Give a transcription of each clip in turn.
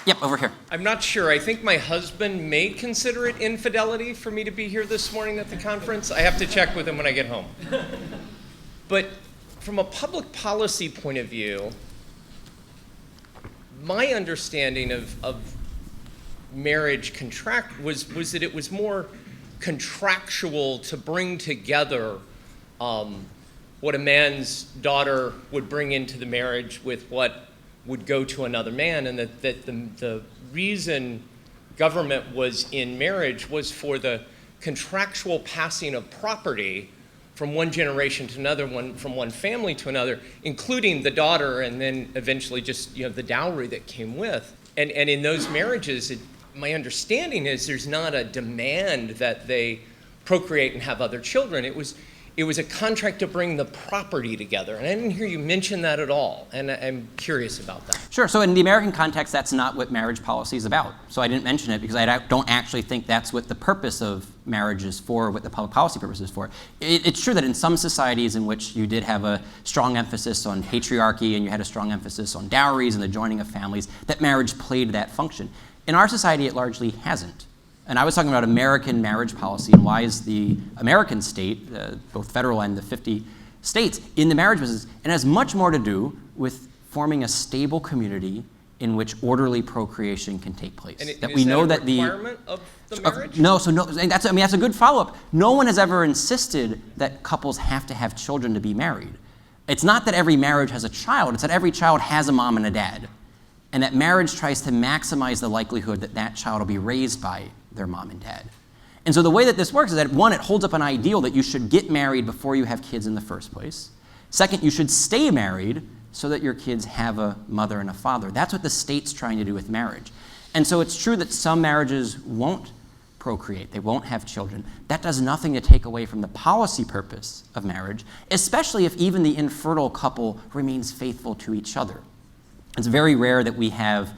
Yep, over here. I'm not sure. I think my husband may consider it infidelity for me to be here this morning at the conference. I have to check with him when I get home. But from a public policy point of view, my understanding of marriage contract was that it was more contractual to bring together what a man's daughter would bring into the marriage with what would go to another man, and that the reason government was in marriage was for the contractual passing of property from one generation to another, from one family to another, including the daughter, and then eventually just the dowry that came with. And in those marriages, my understanding is there's not a demand that they procreate and have other children. It was a contract to bring the property together. And I didn't hear you mention that at all. And I'm curious about that. Sure. So in the American context, that's not what marriage policy is about. So I didn't mention it because I don't actually think that's what the purpose of marriage is for, what the public policy purpose is for. It's true that in some societies in which you did have a strong emphasis on patriarchy and you had a strong emphasis on dowries and the joining of families, that marriage played that function. In our society, it largely hasn't. And I was talking about American marriage policy and why is the American state, both federal and the 50 states, in the marriage business, and it has much more to do with forming a stable community in which orderly procreation can take place. And that is we know that that requirement of the marriage? No, that's a good follow-up. No one has ever insisted that couples have to have children to be married. It's not that every marriage has a child, it's that every child has a mom and a dad. And that marriage tries to maximize the likelihood that that child will be raised by their mom and dad. And so the way that this works is that, one, it holds up an ideal that you should get married before you have kids in the first place. Second, you should stay married so that your kids have a mother and a father. That's what the state's trying to do with marriage. And so it's true that some marriages won't procreate, they won't have children. That does nothing to take away from the policy purpose of marriage, especially if even the infertile couple remains faithful to each other. It's very rare that we have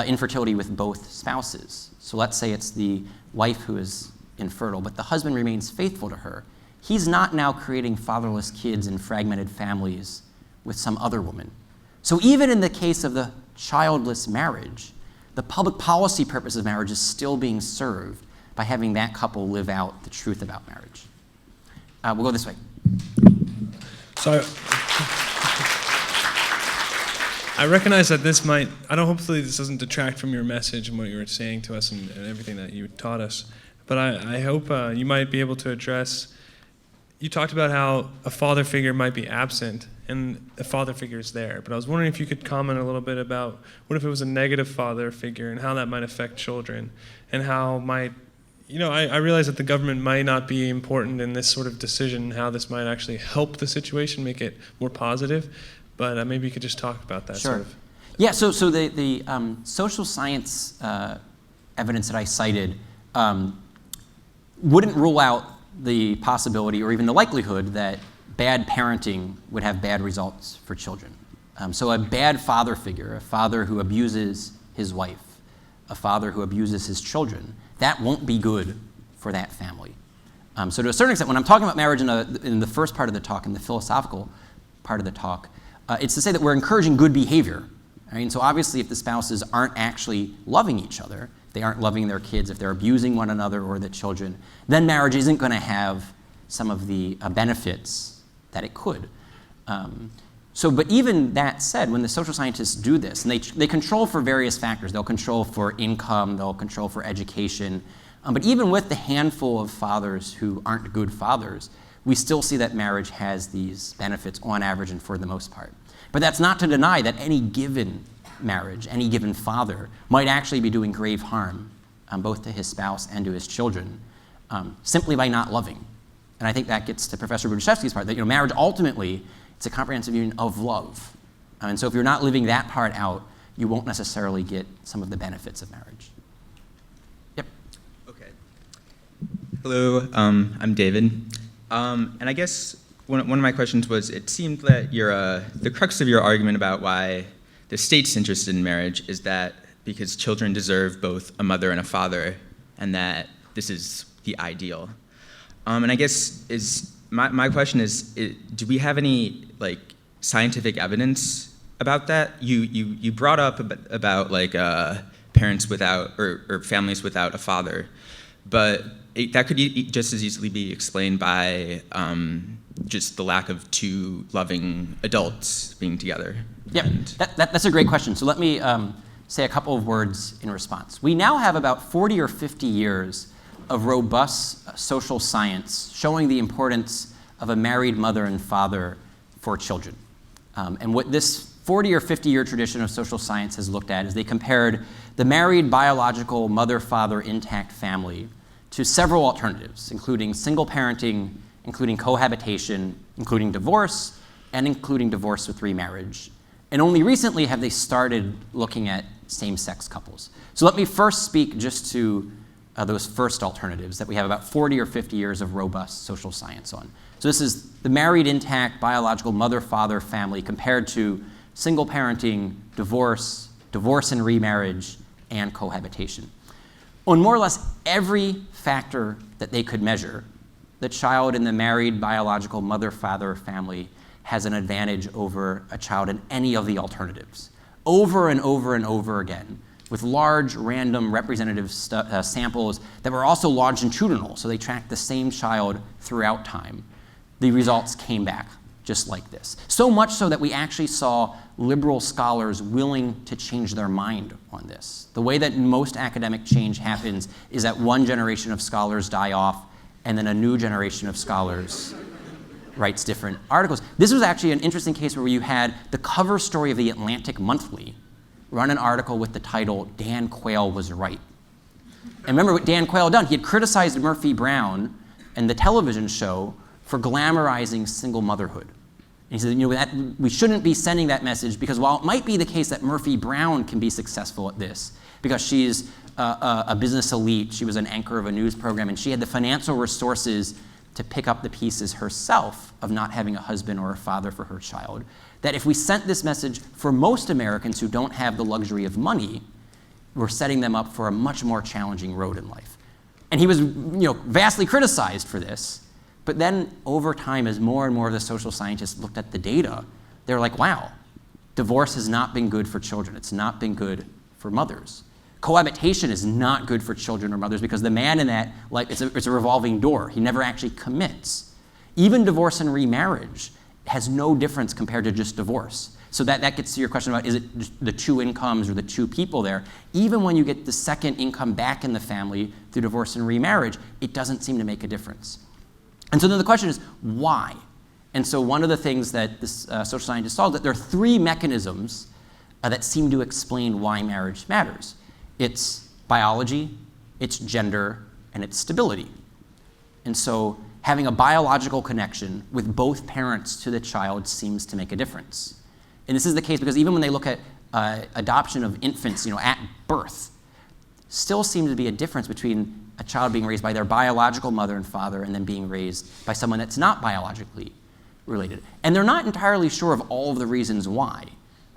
infertility with both spouses. So let's say it's the wife who is infertile, but the husband remains faithful to her. He's not now creating fatherless kids and fragmented families with some other woman. So even in the case of the childless marriage, the public policy purpose of marriage is still being served by having that couple live out the truth about marriage. We'll go this way. So I recognize that hopefully this doesn't detract from your message and what you were saying to us and everything that you taught us, but I hope you might be able to address, you talked about how a father figure might be absent and a father figure is there, but I was wondering if you could comment a little bit about what if it was a negative father figure and how that might affect children and how I realize that the government might not be important in this sort of decision, how this might actually help the situation, make it more positive. But maybe you could just talk about that. Sure. Sort of. Yeah, so the social science evidence that I cited wouldn't rule out the possibility or even the likelihood that bad parenting would have bad results for children. So a bad father figure, a father who abuses his wife, a father who abuses his children, that won't be good for that family. So to a certain extent, when I'm talking about marriage in the first part of the talk, in the philosophical part of the talk, it's to say that we're encouraging good behavior. Right? And so obviously if the spouses aren't actually loving each other, if they aren't loving their kids, if they're abusing one another or the children, then marriage isn't going to have some of the benefits that it could. But even that said, when the social scientists do this, and they control for various factors, they'll control for income, they'll control for education, but even with the handful of fathers who aren't good fathers, we still see that marriage has these benefits on average and for the most part. But that's not to deny that any given marriage, any given father, might actually be doing grave harm both to his spouse and to his children simply by not loving. And I think that gets to Professor Brudziszewski's part, that marriage ultimately, it's a comprehensive union of love. And so if you're not living that part out, you won't necessarily get some of the benefits of marriage. Yep. Okay. Hello, I'm David. And I guess one of my questions was, it seemed that the crux of your argument about why the state's interested in marriage is that because children deserve both a mother and a father, and that this is the ideal. And I guess my question is, do we have any scientific evidence about that? You brought up about parents without, or families without a father. But that could just as easily be explained by just the lack of two loving adults being together. Yeah, that's a great question. So let me say a couple of words in response. We now have about 40 or 50 years of robust social science showing the importance of a married mother and father for children. And what this 40 or 50-year tradition of social science has looked at is they compared the married biological mother-father intact family to several alternatives, including single parenting, including cohabitation, including divorce, and including divorce with remarriage. And only recently have they started looking at same-sex couples. So let me first speak just to those first alternatives that we have about 40 or 50 years of robust social science on. So this is the married, intact, biological mother-father family compared to single parenting, divorce, divorce and remarriage, and cohabitation. On more or less every factor that they could measure, the child in the married, biological mother-father family has an advantage over a child in any of the alternatives, over and over and over again, with large, random, representative samples that were also longitudinal, so they tracked the same child throughout time. The results came back just like this. So much so that we actually saw liberal scholars willing to change their mind on this. The way that most academic change happens is that one generation of scholars die off, and then a new generation of scholars writes different articles. This was actually an interesting case where you had the cover story of the Atlantic Monthly run an article with the title, "Dan Quayle Was Right." And remember what Dan Quayle had done? He had criticized Murphy Brown and the television show for glamorizing single motherhood. And he said, we shouldn't be sending that message because while it might be the case that Murphy Brown can be successful at this, because she's a business elite, she was an anchor of a news program, and she had the financial resources to pick up the pieces herself of not having a husband or a father for her child, that if we sent this message for most Americans who don't have the luxury of money, we're setting them up for a much more challenging road in life. And he was vastly criticized for this. But then over time, as more and more of the social scientists looked at the data, they're like, wow, divorce has not been good for children. It's not been good for mothers. Cohabitation is not good for children or mothers because the man in that, it's a revolving door. He never actually commits. Even divorce and remarriage has no difference compared to just divorce. So that gets to your question about, is it just the two incomes or the two people there? Even when you get the second income back in the family through divorce and remarriage, it doesn't seem to make a difference. And so then the question is, why? And so one of the things that this social scientist saw is that there are three mechanisms that seem to explain why marriage matters. It's biology, it's gender, and it's stability. And so having a biological connection with both parents to the child seems to make a difference. And this is the case because even when they look at adoption of infants, at birth, still seems to be a difference between a child being raised by their biological mother and father and then being raised by someone that's not biologically related. And they're not entirely sure of all of the reasons why.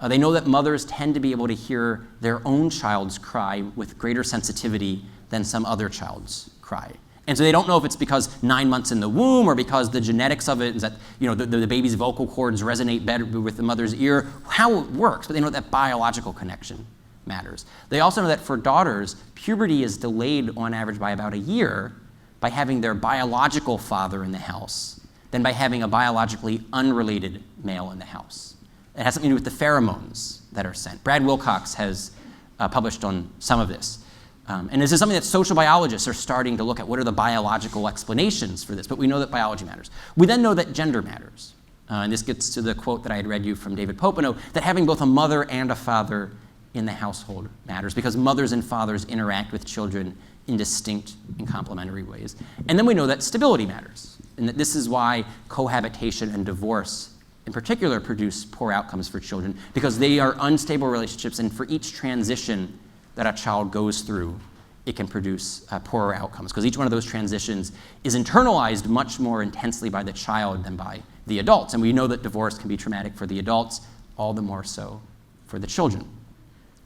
They know that mothers tend to be able to hear their own child's cry with greater sensitivity than some other child's cry. And so they don't know if it's because 9 months in the womb or because the genetics of it is that the baby's vocal cords resonate better with the mother's ear, how it works, but they know that biological connection matters. They also know that for daughters, puberty is delayed on average by about a year by having their biological father in the house than by having a biologically unrelated male in the house. It has something to do with the pheromones that are sent. Brad Wilcox has published on some of this. And this is something that social biologists are starting to look at. What are the biological explanations for this? But we know that biology matters. We then know that gender matters. And this gets to the quote that I had read you from David Popenoe, that having both a mother and a father in the household matters because mothers and fathers interact with children in distinct and complementary ways. And then we know that stability matters, and that this is why cohabitation and divorce in particular produce poor outcomes for children because they are unstable relationships, and for each transition that a child goes through, it can produce poorer outcomes because each one of those transitions is internalized much more intensely by the child than by the adults. And we know that divorce can be traumatic for the adults, all the more so for the children.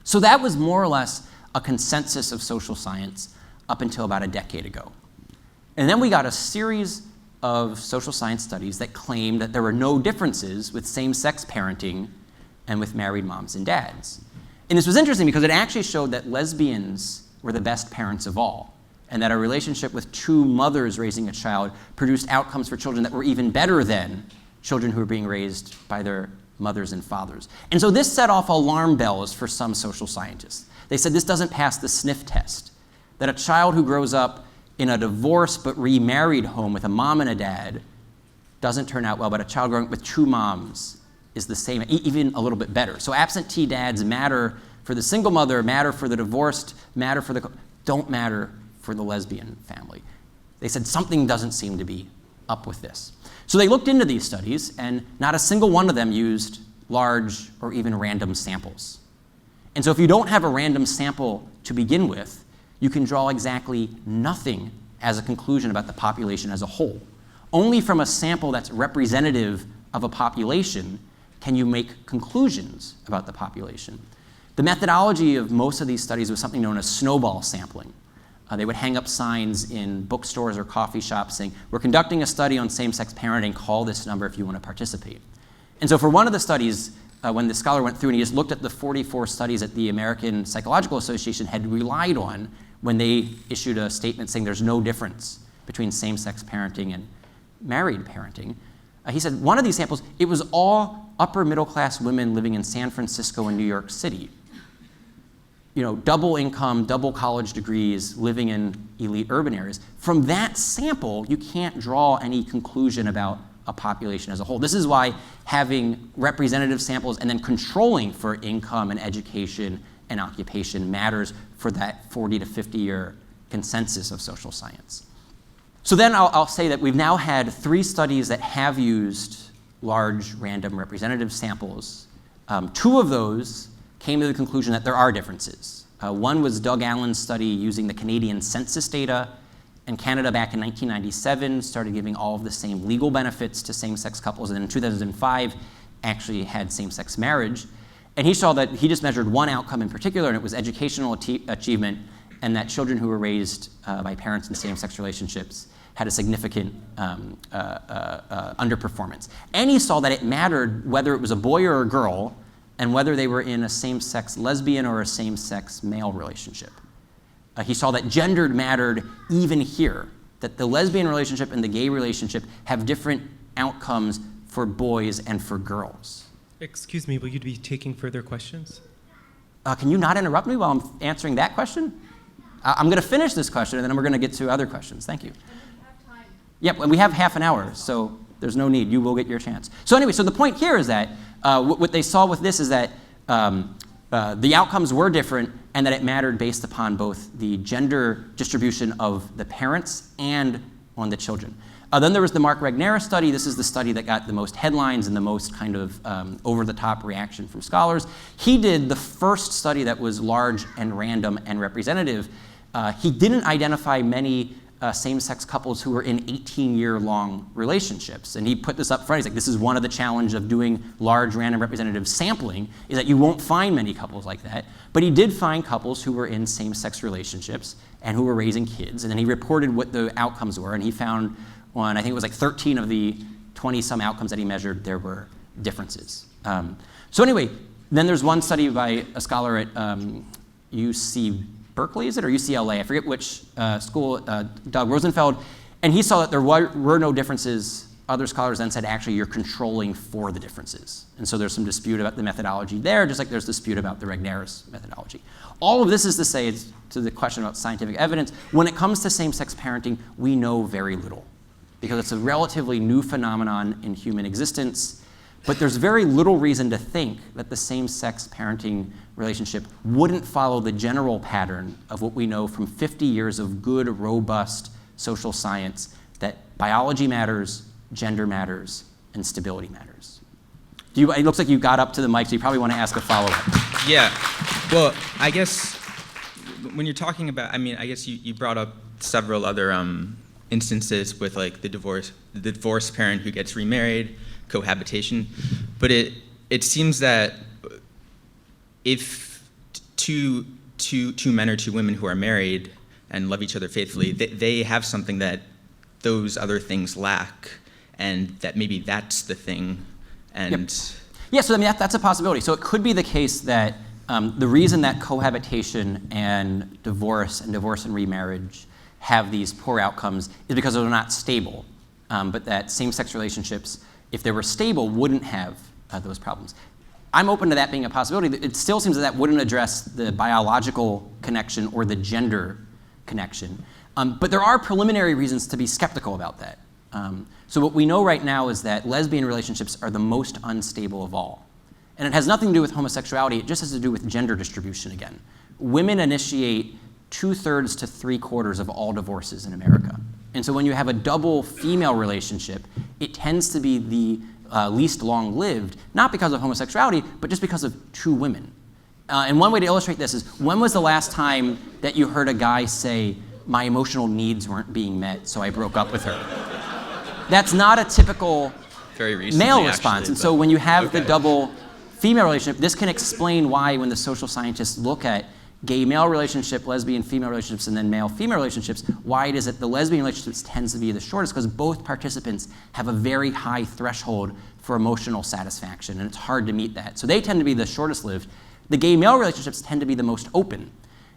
So that was more or less a consensus of social science up until about a decade ago. And then we got a series of social science studies that claimed that there were no differences with same-sex parenting and with married moms and dads. And this was interesting because it actually showed that lesbians were the best parents of all, and that a relationship with two mothers raising a child produced outcomes for children that were even better than children who were being raised by their mothers and fathers. And so this set off alarm bells for some social scientists. They said this doesn't pass the sniff test, that a child who grows up in a divorced but remarried home with a mom and a dad doesn't turn out well, but a child growing up with two moms is the same, even a little bit better. So absentee dads matter for the single mother, matter for the divorced, matter for the, don't matter for the lesbian family. They said something doesn't seem to be up with this. So they looked into these studies, and not a single one of them used large or even random samples. And so if you don't have a random sample to begin with, you can draw exactly nothing as a conclusion about the population as a whole. Only from a sample that's representative of a population can you make conclusions about the population. The methodology of most of these studies was something known as snowball sampling. They would hang up signs in bookstores or coffee shops saying, we're conducting a study on same-sex parenting, call this number if you want to participate. And so for one of the studies, when the scholar went through and he just looked at the 44 studies that the American Psychological Association had relied on when they issued a statement saying there's no difference between same-sex parenting and married parenting, he said one of these samples, it was all upper middle-class women living in San Francisco and New York City. You know, double income, double college degrees, living in elite urban areas. From that sample, you can't draw any conclusion about a population as a whole. This is why having representative samples and then controlling for income and education and occupation matters for that 40 to 50 year consensus of social science. So then I'll say that we've now had 3 studies that have used large random representative samples. 2 of those came to the conclusion that there are differences. One was Doug Allen's study using the Canadian census data, and Canada back in 1997 started giving all of the same legal benefits to same-sex couples, and then in 2005 actually had same-sex marriage. And he saw that he just measured one outcome in particular, and it was educational achievement, and that children who were raised by parents in same-sex relationships had a significant underperformance. And he saw that it mattered whether it was a boy or a girl, and whether they were in a same-sex lesbian or a same-sex male relationship. He saw that gender mattered even here, that the lesbian relationship and the gay relationship have different outcomes for boys and for girls. Excuse me, will you be taking further questions? Can you not interrupt me while I'm answering that question? I'm going to finish this question, and then we're going to get to other questions. Thank you. And we have time. Yep, and we have half an hour, so there's no need. You will get your chance. So anyway, so the point here is that what they saw with this is that the outcomes were different, and that it mattered based upon both the gender distribution of the parents and on the children. Then there was the Mark Regnerus study. This is the study that got the most headlines and the most kind of over-the-top reaction from scholars. He did the first study that was large and random and representative. He didn't identify many same-sex couples who were in 18-year-long relationships. And he put this up front. He's like, this is one of the challenges of doing large, random, representative sampling, is that you won't find many couples like that. But he did find couples who were in same-sex relationships and who were raising kids. And then he reported what the outcomes were. And he found on, I think it was like 13 of the 20-some outcomes that he measured, there were differences. So anyway, then there's one study by a scholar at UC Berkeley, is it, or UCLA? I forget which school, Doug Rosenfeld, and he saw that there were no differences. Other scholars then said, actually, you're controlling for the differences. And so there's some dispute about the methodology there, just like there's dispute about the Regnerus methodology. All of this is to say, to the question about scientific evidence, when it comes to same-sex parenting, we know very little, because it's a relatively new phenomenon in human existence. But there's very little reason to think that the same-sex parenting relationship wouldn't follow the general pattern of what we know from 50 years of good, robust social science, that biology matters, gender matters, and stability matters. It looks like you got up to the mic, so you probably want to ask a follow-up. Yeah. Well, I guess when you're talking about, I mean, I guess you brought up several other instances with like the divorced parent who gets remarried, cohabitation, but it seems that if two men or two women who are married and love each other faithfully, they have something that those other things lack, and that maybe that's the thing. And yeah, so I mean that's a possibility. So it could be the case that The reason that cohabitation and divorce and remarriage have these poor outcomes is because they're not stable, but that same-sex relationships, if they were stable, wouldn't have those problems. I'm open to that being a possibility. It still seems that wouldn't address the biological connection or the gender connection. But there are preliminary reasons to be skeptical about that. So what we know right now is that lesbian relationships are the most unstable of all. And it has nothing to do with homosexuality, it just has to do with gender distribution again. Women initiate 2/3 to 3/4 of all divorces in America. And so when you have a double female relationship, it tends to be the least long-lived, not because of homosexuality, but just because of two women. And one way to illustrate this is, when was the last time that you heard a guy say, "My emotional needs weren't being met, so I broke up with her"? That's not a typical Very recently, male response. actually, And so when you have the okay. double female relationship, this can explain why when the social scientists look at gay male relationship, lesbian female relationships, and then male female relationships, why it is that the lesbian relationships tends to be the shortest, because both participants have a very high threshold for emotional satisfaction, and it's hard to meet that. So they tend to be the shortest lived. The gay male relationships tend to be the most open.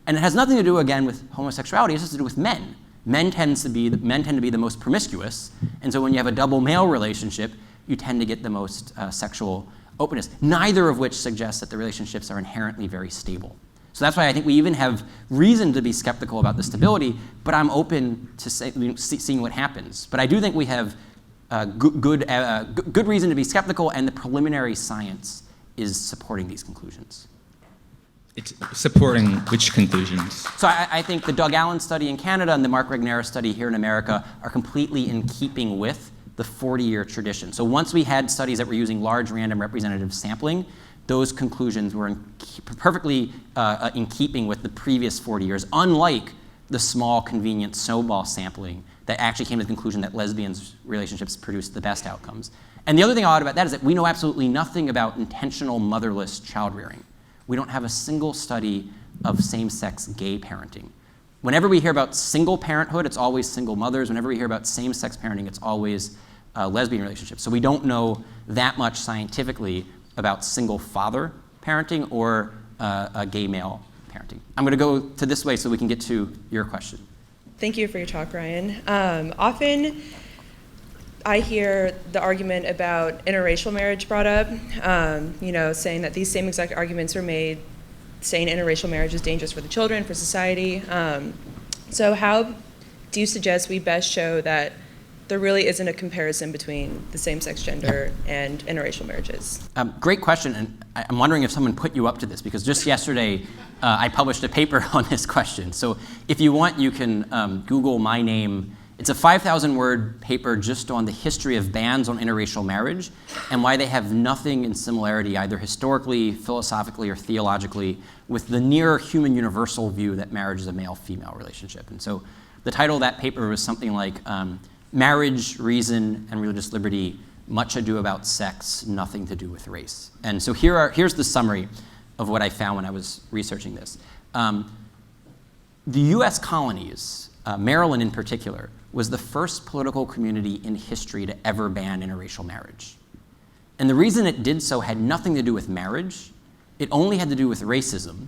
And it has nothing to do, again, with homosexuality, it has to do with men. Men tend to be the most promiscuous, and so when you have a double male relationship, you tend to get the most sexual openness, neither of which suggests that the relationships are inherently very stable. So that's why I think we even have reason to be skeptical about the stability, but I'm open to seeing what happens. But I do think we have good reason to be skeptical, and the preliminary science is supporting these conclusions. It's supporting which conclusions? So I think the Doug Allen study in Canada and the Mark Regnera study here in America are completely in keeping with the 40-year tradition. So once we had studies that were using large random representative sampling, those conclusions were perfectly in keeping with the previous 40 years, unlike the small, convenient snowball sampling that actually came to the conclusion that lesbians' relationships produce the best outcomes. And the other thing I'll add about that is that we know absolutely nothing about intentional motherless child rearing. We don't have a single study of same-sex gay parenting. Whenever we hear about single parenthood, it's always single mothers. Whenever we hear about same-sex parenting, it's always lesbian relationships. So we don't know that much scientifically about single father parenting or a gay male parenting. I'm going to go to this way so we can get to your question. Thank you for your talk, Ryan. Often I hear the argument about interracial marriage brought up, saying that these same exact arguments were made, saying interracial marriage is dangerous for the children, for society. So how do you suggest we best show that there really isn't a comparison between the same-sex gender and interracial marriages? Great question, and I'm wondering if someone put you up to this, because just yesterday I published a paper on this question. So if you want, you can Google my name. It's a 5,000-word paper just on the history of bans on interracial marriage and why they have nothing in similarity, either historically, philosophically, or theologically, with the near human universal view that marriage is a male-female relationship. And so the title of that paper was something like Marriage, Reason, and Religious Liberty, Much Ado About Sex, Nothing to Do with Race. And so here's the summary of what I found when I was researching this. The US colonies, Maryland in particular, was the first political community in history to ever ban interracial marriage. And the reason it did so had nothing to do with marriage. It only had to do with racism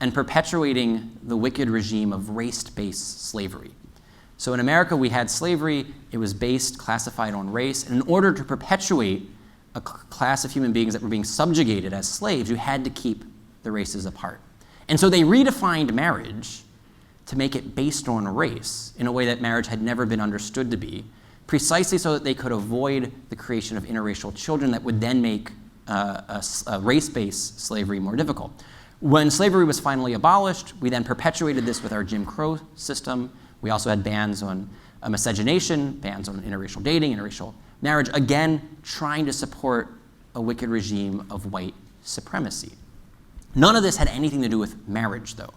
and perpetuating the wicked regime of race-based slavery. So in America, we had slavery. It was based, classified on race. And in order to perpetuate a class of human beings that were being subjugated as slaves, you had to keep the races apart. And so they redefined marriage to make it based on race in a way that marriage had never been understood to be, precisely so that they could avoid the creation of interracial children that would then make a race-based slavery more difficult. When slavery was finally abolished, we then perpetuated this with our Jim Crow system. We also had bans on miscegenation, bans on interracial dating, interracial marriage, again, trying to support a wicked regime of white supremacy. None of this had anything to do with marriage, though.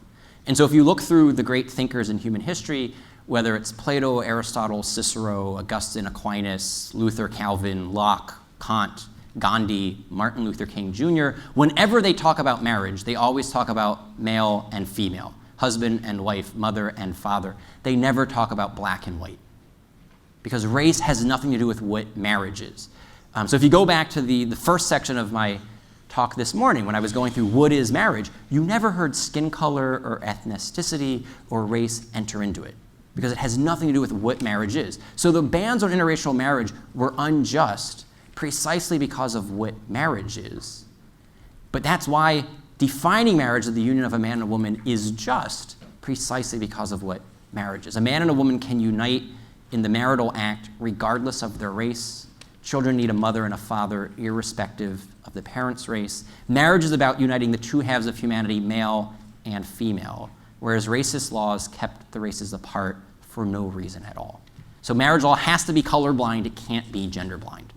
And so if you look through the great thinkers in human history, whether it's Plato, Aristotle, Cicero, Augustine, Aquinas, Luther, Calvin, Locke, Kant, Gandhi, Martin Luther King Jr., whenever they talk about marriage, they always talk about male and female, husband and wife, mother and father. They never talk about black and white, because race has nothing to do with what marriage is. So if you go back to the first section of my talk this morning when I was going through what is marriage, you never heard skin color or ethnicity or race enter into it, because it has nothing to do with what marriage is. So the bans on interracial marriage were unjust precisely because of what marriage is. But that's why defining marriage as the union of a man and a woman is just precisely because of what marriage is. A man and a woman can unite in the marital act regardless of their race. Children need a mother and a father irrespective of the parent's race. Marriage is about uniting the two halves of humanity, male and female, whereas racist laws kept the races apart for no reason at all. So marriage law has to be colorblind. It can't be gender blind.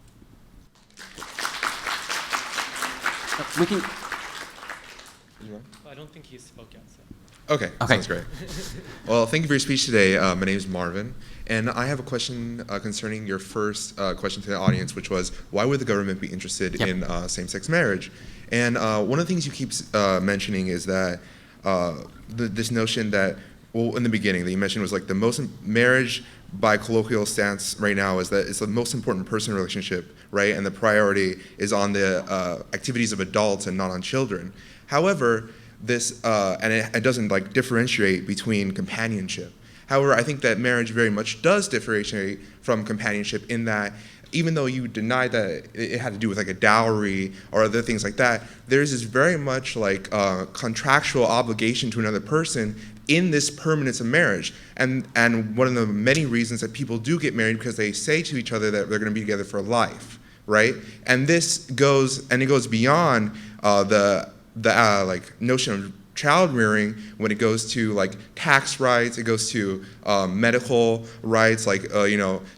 We can. I don't think he spoke yet. So. Okay, sounds great. Well, thank you for your speech today. My name is Marvin, and I have a question concerning your first question to the audience, which was, why would the government be interested in same-sex marriage? And one of the things you keep mentioning is that this notion that, well, in the beginning that you mentioned was like the most marriage by colloquial stance right now is that it's the most important personal relationship, right? And the priority is on the activities of adults and not on children. However, this and it doesn't like differentiate between companionship. However, I think that marriage very much does differentiate from companionship in that even though you deny that it had to do with like a dowry or other things like that, there's this very much like contractual obligation to another person in this permanence of marriage. And one of the many reasons that people do get married because they say to each other that they're going to be together for life, right? And this goes beyond the like notion of child rearing when it goes to like tax rights, it goes to medical rights, like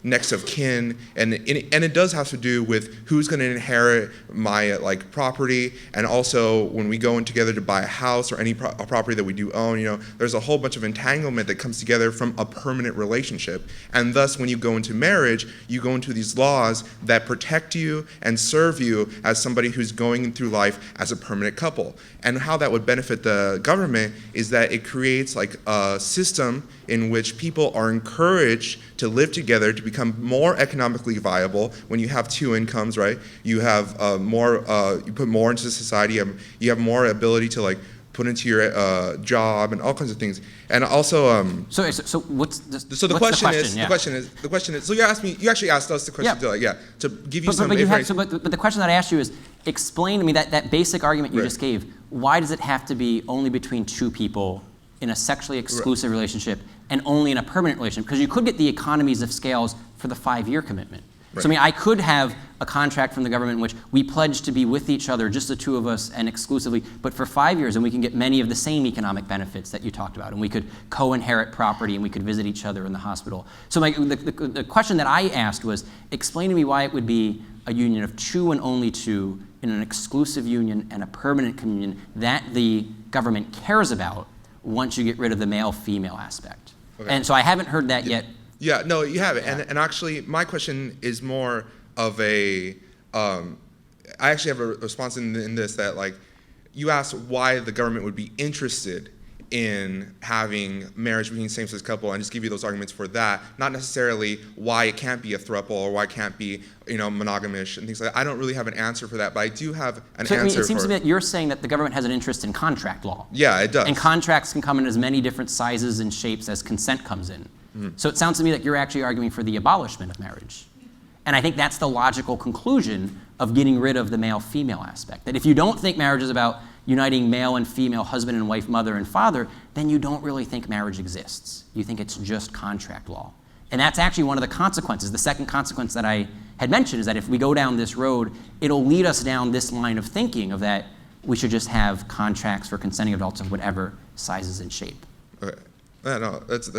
next of kin, and it does have to do with who's going to inherit my like property, and also when we go in together to buy a house or any property that we do own, there's a whole bunch of entanglement that comes together from a permanent relationship, and thus when you go into marriage, you go into these laws that protect you and serve you as somebody who's going through life as a permanent couple. And how that would benefit the government is that it creates like a system in which people are encouraged to live together to become more economically viable. When you have two incomes, right? You have you put more into society. You have more ability to like put into your job and all kinds of things. And also, So what's the the question is. So you actually asked us the question to give you some information. But the question that I asked you is, explain to me that basic argument you just gave. Why does it have to be only between two people in a sexually exclusive relationship and only in a permanent relationship? Because you could get the economies of scales for the 5-year commitment. Right. So I mean, I could have a contract from the government in which we pledge to be with each other, just the two of us and exclusively, but for 5 years, and we can get many of the same economic benefits that you talked about, and we could co-inherit property, and we could visit each other in the hospital. So the question that I asked was, explain to me why it would be a union of two and only two in an exclusive union and a permanent communion that the government cares about once you get rid of the male-female aspect. Okay. And so I haven't heard that yet. Yeah, no, you haven't. And actually, my question is more of I actually have a response in this that, like, you asked why the government would be interested in having marriage between same-sex couple, and just give you those arguments for that, not necessarily why it can't be a throuple or why it can't be, monogamish and things like that. I don't really have an answer for that, but I do have an answer for it. It seems to me that you're saying that the government has an interest in contract law. Yeah, it does. And contracts can come in as many different sizes and shapes as consent comes in. Mm-hmm. So it sounds to me like you're actually arguing for the abolishment of marriage. And I think that's the logical conclusion of getting rid of the male-female aspect. That if you don't think marriage is about uniting male and female, husband and wife, mother and father, then you don't really think marriage exists. You think it's just contract law. And that's actually one of the consequences. The second consequence that I had mentioned is that if we go down this road, it'll lead us down this line of thinking of that we should just have contracts for consenting adults of whatever sizes and shape. Okay. No, that's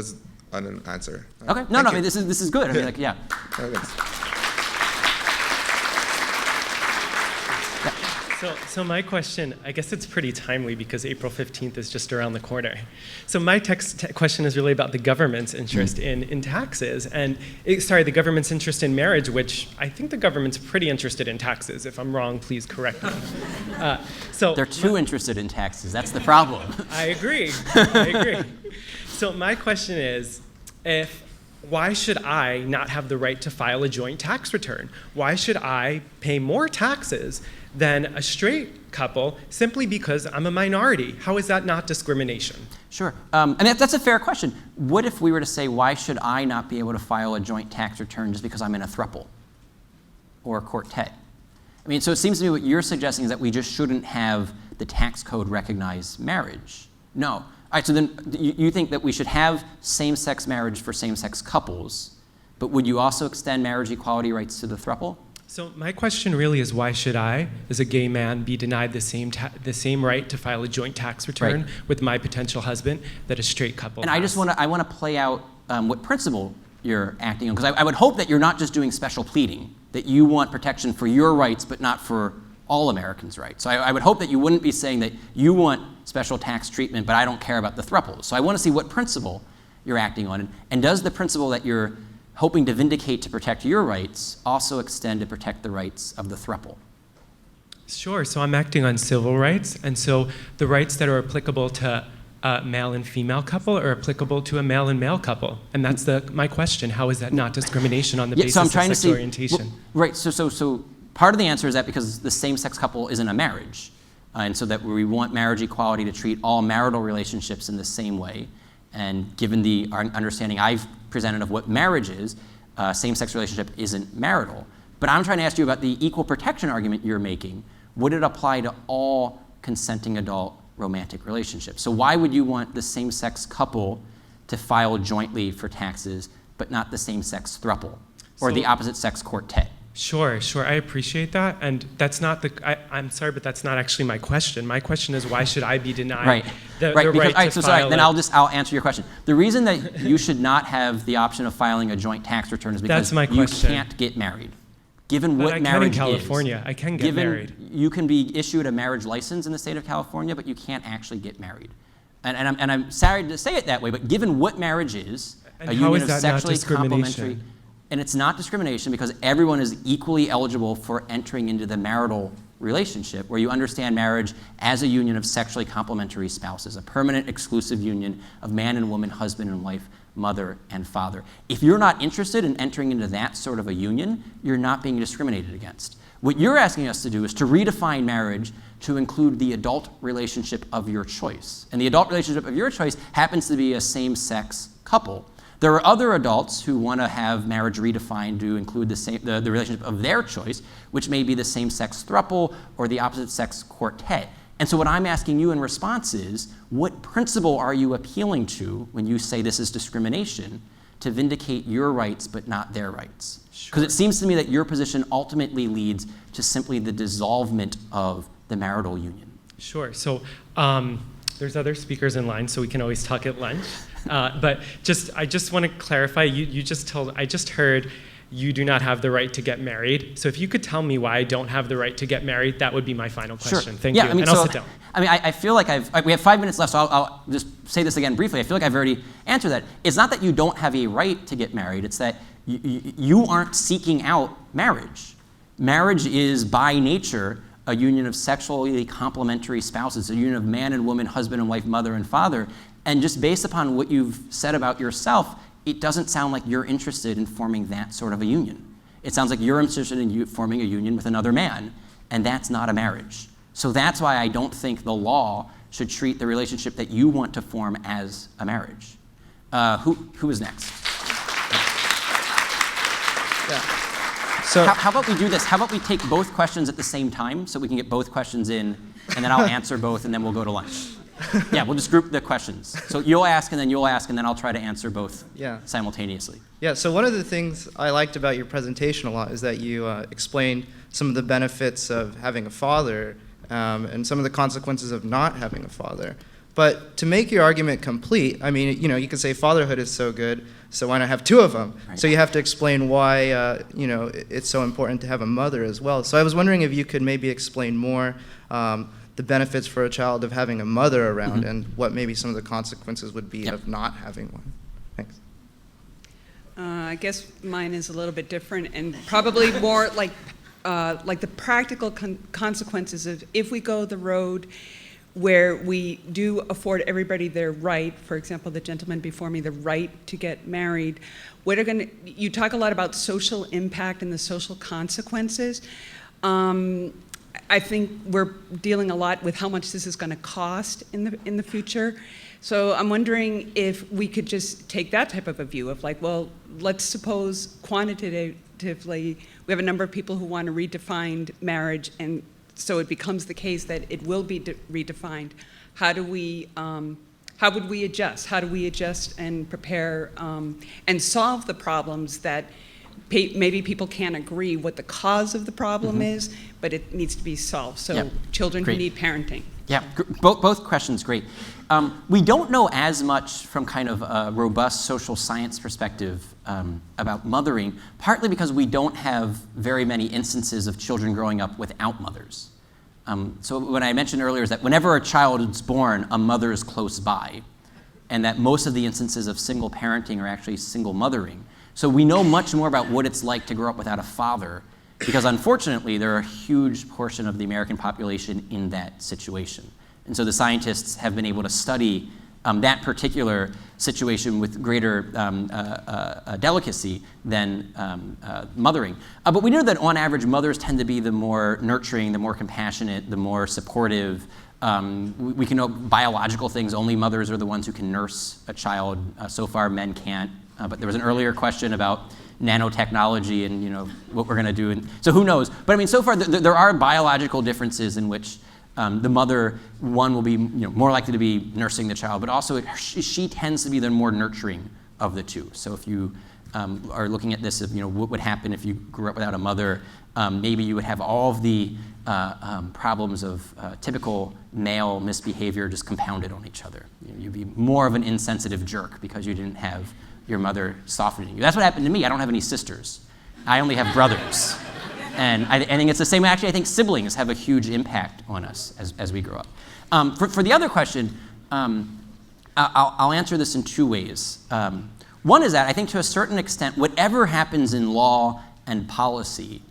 an answer. Okay. No, I mean, this is good. I mean, yeah. So my question, I guess it's pretty timely because April 15th is just around the corner. So my question is really about the government's interest in taxes and, the government's interest in marriage, which I think the government's pretty interested in taxes. If I'm wrong, please correct me. They're too interested in taxes. That's the problem. I agree. So my question is, if why should I not have the right to file a joint tax return? Why should I pay more taxes than a straight couple simply because I'm a minority? How is that not discrimination? Sure. And that's a fair question. What if we were to say, why should I not be able to file a joint tax return just because I'm in a throuple or a quartet? I mean, so it seems to me what you're suggesting is that we just shouldn't have the tax code recognize marriage. No. All right, so then you think that we should have same-sex marriage for same-sex couples, but would you also extend marriage equality rights to the throuple? So my question really is, why should I, as a gay man, be denied the same right to file a joint tax return with my potential husband that a straight couple And has? I want to play out what principle you're acting on, because I would hope that you're not just doing special pleading, that you want protection for your rights but not for all Americans' rights. So I would hope that you wouldn't be saying that you want special tax treatment but I don't care about the thruples. So I want to see what principle you're acting on, and does the principle that you're hoping to vindicate to protect your rights also extend to protect the rights of the throuple? Sure, so I'm acting on civil rights, and so the rights that are applicable to a male and female couple are applicable to a male and male couple. And that's my question. How is that not discrimination on the basis so I'm of trying sexual orientation? Right, so part of the answer is that because the same-sex couple isn't a marriage, and so that we want marriage equality to treat all marital relationships in the same way. And given the understanding I've presented of what marriage is, same-sex relationship isn't marital. But I'm trying to ask you about the equal protection argument you're making. Would it apply to all consenting adult romantic relationships? So why would you want the same-sex couple to file jointly for taxes, but not the same-sex throuple or the opposite-sex quartet? Sure, I appreciate that, and that's not I'm sorry, but that's not actually my question. My question is, why should I be denied the right to file? Then I'll answer your question. The reason that you should not have the option of filing a joint tax return is because you can't get married. Given what marriage is, in California, I can get married. You can be issued a marriage license in the state of California, but you can't actually get married. And I'm sorry to say it that way, but given what marriage is, a union of sexually complementary. And it's not discrimination because everyone is equally eligible for entering into the marital relationship, where you understand marriage as a union of sexually complementary spouses, a permanent exclusive union of man and woman, husband and wife, mother and father. If you're not interested in entering into that sort of a union, you're not being discriminated against. What you're asking us to do is to redefine marriage to include the adult relationship of your choice. And the adult relationship of your choice happens to be a same-sex couple. There are other adults who want to have marriage redefined to include the relationship of their choice, which may be the same-sex throuple or the opposite-sex quartet. And so what I'm asking you in response is, what principle are you appealing to when you say this is discrimination to vindicate your rights but not their rights? Because it seems to me that your position ultimately leads to simply the dissolvement of the marital union. Sure. So there's other speakers in line, so we can always talk at lunch. But I just want to clarify. I just heard you do not have the right to get married. So if you could tell me why I don't have the right to get married, that would be my final question. Sure. Thank you. And I'll sit down. I feel like we have 5 minutes left, so I'll just say this again briefly. I feel like I've already answered that. It's not that you don't have a right to get married. It's that you aren't seeking out marriage. Marriage is by nature a union of sexually complementary spouses, a union of man and woman, husband and wife, mother and father. And just based upon what you've said about yourself, it doesn't sound like you're interested in forming that sort of a union. It sounds like you're interested in forming a union with another man, and that's not a marriage. So that's why I don't think the law should treat the relationship that you want to form as a marriage. Who is next? Yeah. So how about we do this? How about we take both questions at the same time so we can get both questions in, and then I'll answer both, and then we'll go to lunch. Yeah, we'll just group the questions. So you'll ask, and then you'll ask, and then I'll try to answer both simultaneously. Yeah, so one of the things I liked about your presentation a lot is that you explained some of the benefits of having a father and some of the consequences of not having a father. But to make your argument complete, I mean, you could say fatherhood is so good, so why not have two of them? Right. So you have to explain why, it's so important to have a mother as well. So I was wondering if you could maybe explain more the benefits for a child of having a mother around and what maybe some of the consequences would be of not having one. Thanks. I guess mine is a little bit different and probably more like the practical consequences of if we go the road where we do afford everybody their right, for example, the gentleman before me, the right to get married, you talk a lot about social impact and the social consequences. I think we're dealing a lot with how much this is going to cost in the future. So I'm wondering if we could just take that type of a view of like, well, let's suppose quantitatively we have a number of people who want to redefine marriage, and so it becomes the case that it will be redefined. How would we adjust? How do we adjust and prepare and solve the problems that maybe people can't agree what the cause of the problem is, but it needs to be solved. So children who need parenting. Yeah, both questions, great. We don't know as much from kind of a robust social science perspective about mothering, partly because we don't have very many instances of children growing up without mothers. So what I mentioned earlier is that whenever a child is born, a mother is close by, and that most of the instances of single parenting are actually single mothering. So we know much more about what it's like to grow up without a father, because unfortunately there are a huge portion of the American population in that situation. And so the scientists have been able to study that particular situation with greater delicacy than mothering. But we know that on average mothers tend to be the more nurturing, the more compassionate, the more supportive. We can know biological things. Only mothers are the ones who can nurse a child. So far men can't. But there was an earlier question about nanotechnology and what we're going to do. And so who knows? But I mean, so far there are biological differences in which the mother, one, will be more likely to be nursing the child, but also she tends to be the more nurturing of the two. So if you are looking at this, what would happen if you grew up without a mother, maybe you would have all of the problems of typical male misbehavior just compounded on each other. You'd be more of an insensitive jerk because you didn't have your mother softening you. That's what happened to me. I don't have any sisters. I only have brothers. And I think it's the same. Actually, I think siblings have a huge impact on us as we grow up. For the other question, I'll answer this in two ways. One is that I think to a certain extent, whatever happens in law and policy,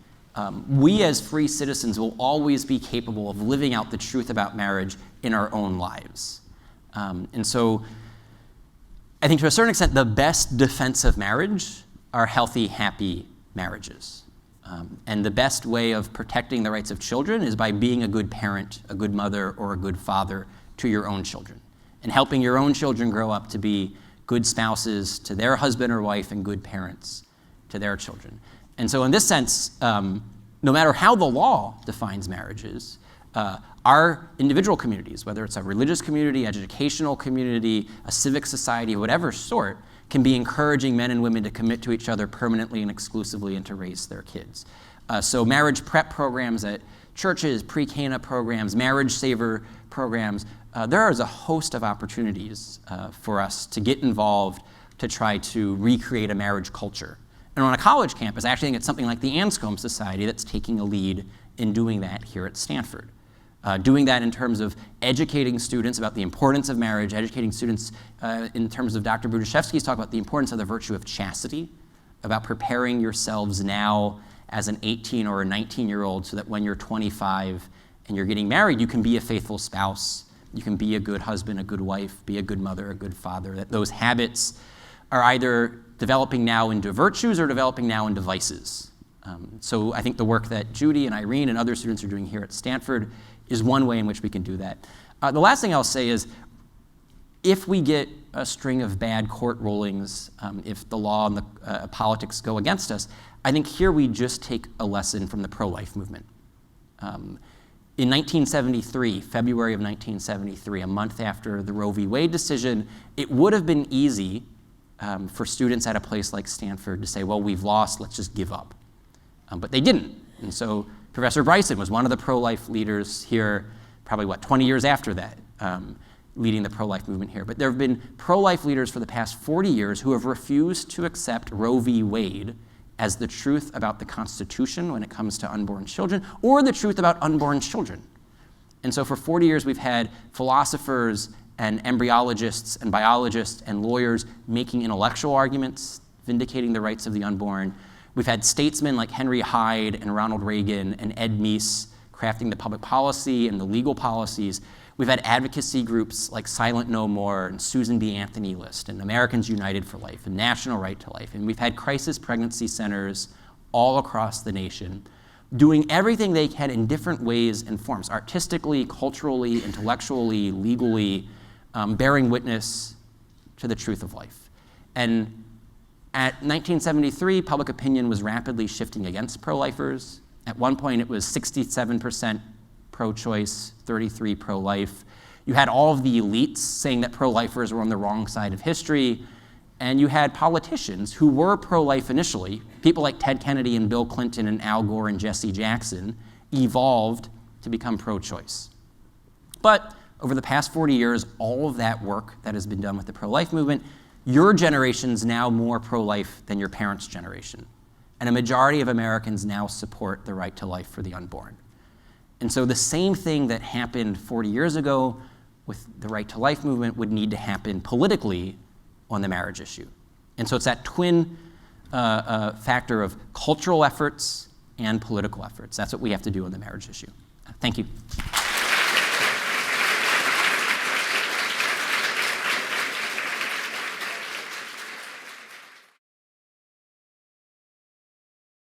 we as free citizens will always be capable of living out the truth about marriage in our own lives. And so I think to a certain extent, the best defense of marriage are healthy, happy marriages. And the best way of protecting the rights of children is by being a good parent, a good mother, or a good father to your own children, and helping your own children grow up to be good spouses to their husband or wife and good parents to their children. And so in this sense, no matter how the law defines marriages, our individual communities, whether it's a religious community, educational community, a civic society, whatever sort, can be encouraging men and women to commit to each other permanently and exclusively and to raise their kids. So marriage prep programs at churches, pre-Cana programs, marriage saver programs, there is a host of opportunities for us to get involved to try to recreate a marriage culture. And on a college campus, I actually think it's something like the Anscombe Society that's taking a lead in doing that here at Stanford. Doing that in terms of educating students about the importance of marriage, educating students in terms of Dr. Budiszewski's talk about the importance of the virtue of chastity, about preparing yourselves now as an 18 or a 19-year-old so that when you're 25 and you're getting married, you can be a faithful spouse, you can be a good husband, a good wife, be a good mother, a good father, that those habits are either developing now into virtues or developing now into vices. So I think the work that Judy and Irene and other students are doing here at Stanford is one way in which we can do that. The last thing I'll say is, if we get a string of bad court rulings, if the law and the politics go against us, I think here we just take a lesson from the pro-life movement. In 1973, February of 1973, a month after the Roe v. Wade decision, it would have been easy for students at a place like Stanford to say, well, we've lost, let's just give up. But they didn't. And so Professor Bryson was one of the pro-life leaders here, probably 20 years after that, leading the pro-life movement here. But there have been pro-life leaders for the past 40 years who have refused to accept Roe v. Wade as the truth about the Constitution when it comes to unborn children, or the truth about unborn children. And so for 40 years we've had philosophers and embryologists and biologists and lawyers making intellectual arguments, vindicating the rights of the unborn. We've had statesmen like Henry Hyde and Ronald Reagan and Ed Meese crafting the public policy and the legal policies. We've had advocacy groups like Silent No More and Susan B. Anthony List and Americans United for Life and National Right to Life. And we've had crisis pregnancy centers all across the nation doing everything they can in different ways and forms, artistically, culturally, intellectually, legally, bearing witness to the truth of life. And at 1973, public opinion was rapidly shifting against pro-lifers. At one point, it was 67% pro-choice, 33% pro-life. You had all of the elites saying that pro-lifers were on the wrong side of history, and you had politicians who were pro-life initially, people like Ted Kennedy and Bill Clinton and Al Gore and Jesse Jackson, evolved to become pro-choice. But over the past 40 years, all of that work that has been done with the pro-life movement, your generation's now more pro-life than your parents' generation. And a majority of Americans now support the right to life for the unborn. And so the same thing that happened 40 years ago with the right to life movement would need to happen politically on the marriage issue. And so it's that twin factor of cultural efforts and political efforts. That's what we have to do on the marriage issue. Thank you.